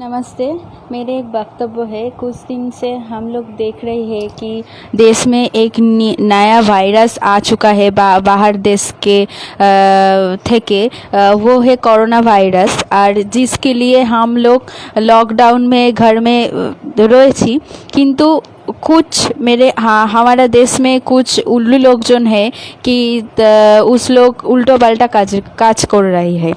नमस्ते। मेरे एक वक्तव्य है। कुछ दिन से हम लोग देख रहे हैं कि देश में एक नया वायरस आ चुका है बाहर देश के थे वो है कोरोना वायरस। और जिसके लिए हम लोग लॉकडाउन में घर में रही, किंतु कुछ हमारा देश में कुछ उल्लू लोग जो है कि उस लोग उल्टो पल्टा काज कर रही है।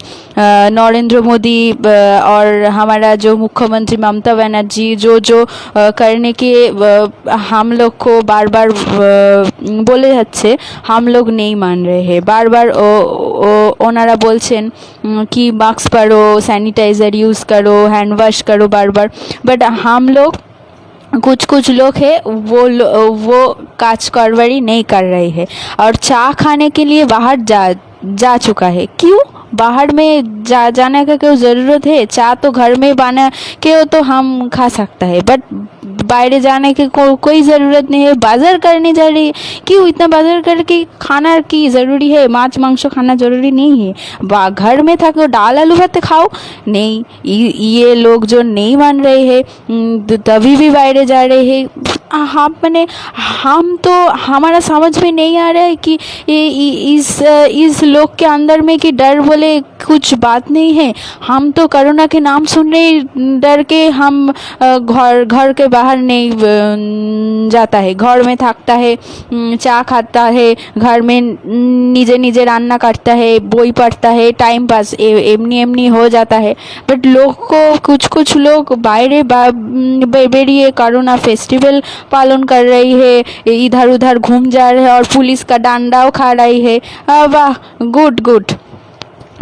नरेंद्र मोदी और हमारा जो मुख्यमंत्री ममता बनर्जी जो करने के हम लोग को बार बार बोले जाच्छे, हम लोग नहीं मान रहे हैं। बार बार ओनारा बोलছেন कि मास्क पहनो, सैनिटाइज़र यूज़ करो, हैंड वॉश करो बार बार। बट हम लोग कुछ लोग हैं वो काज करवारी नहीं कर रहे हैं और चाय खाने के लिए बाहर जा चुका है। क्यों बाहर में जाने का क्यों ज़रूरत है? चाय तो घर में बना के तो हम खा सकता है, बट बाहर जाने की कोई ज़रूरत नहीं है। बाज़ार करने जा रही है, क्यों इतना बाज़ार करके खाना की ज़रूरी है? मांस मांस खाना ज़रूरी नहीं है। घर में था तो दाल आलू भात खाओ। नहीं, ये लोग जो नहीं मान रहे हैं तभी भी बाहर जा रहे हैं। हम तो हमारा समझ में नहीं आ रहा है कि इस लोग के अंदर में कि डर बोले कुछ बात नहीं है। हम तो कोरोना के नाम सुन रहे डर के हम घर के बाहर नहीं जाता है, घर में थकता है, चा खाता है, घर में निजे रान्ना करता है, बोई पढ़ता है, टाइम पास एमनी हो जाता है। बट लोग को कुछ लोग बाहर बेरिए कोरोना फेस्टिवल पालन कर रही है, इधर उधर घूम जा रहे हैं और पुलिस का डंडाओ खा रही है। वाह, गुड।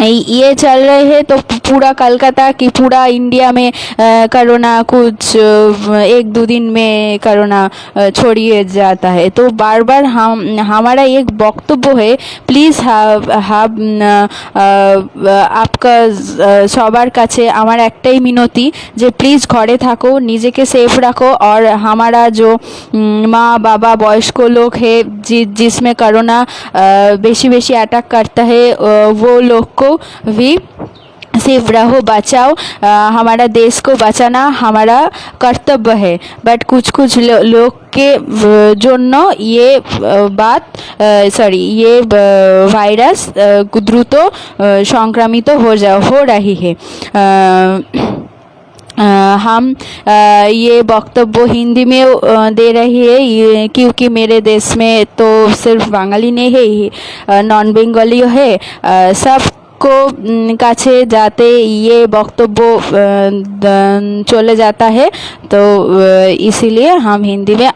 ये चल रहे हैं तो पूरा कलकत्ता की पूरा इंडिया में कोरोना कुछ एक दो दिन में कोरोना छोड़िए जाता है। तो बार बार हमारा एक वक्तव्य है, प्लीज़ आपका सबार काछे आमार एकटाई मिनती जे प्लीज़ घरे थाको, निजेके सेफ रखो और हमारा जो माँ बाबा वयस्क लोग है जिसमें कोरोना बेशी अटैक करता है वो लोग को भी सेफ रहो, बचाओ। हमारा देश को बचाना हमारा कर्तव्य है। बट कुछ लोग के जोन्नो ये ये वायरस द्रुत संक्रमित हो रही है। हम ये वक्तव्य हिंदी में दे रही है क्योंकि मेरे देश में तो सिर्फ बंगाली नहीं है, नॉन बंगाली है। सब को काछे जाते ये वक्तव्य चले जाता है, तो इसीलिए हम हिंदी में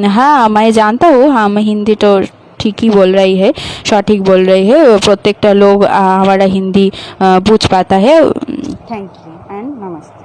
हाँ मैं जानता हूँ हम हिंदी तो ठीक ही बोल रही है, सटीक बोल रही है। प्रत्येकटा लोग हमारा हिंदी पूछ पाता है। थैंक यू एंड नमस्ते।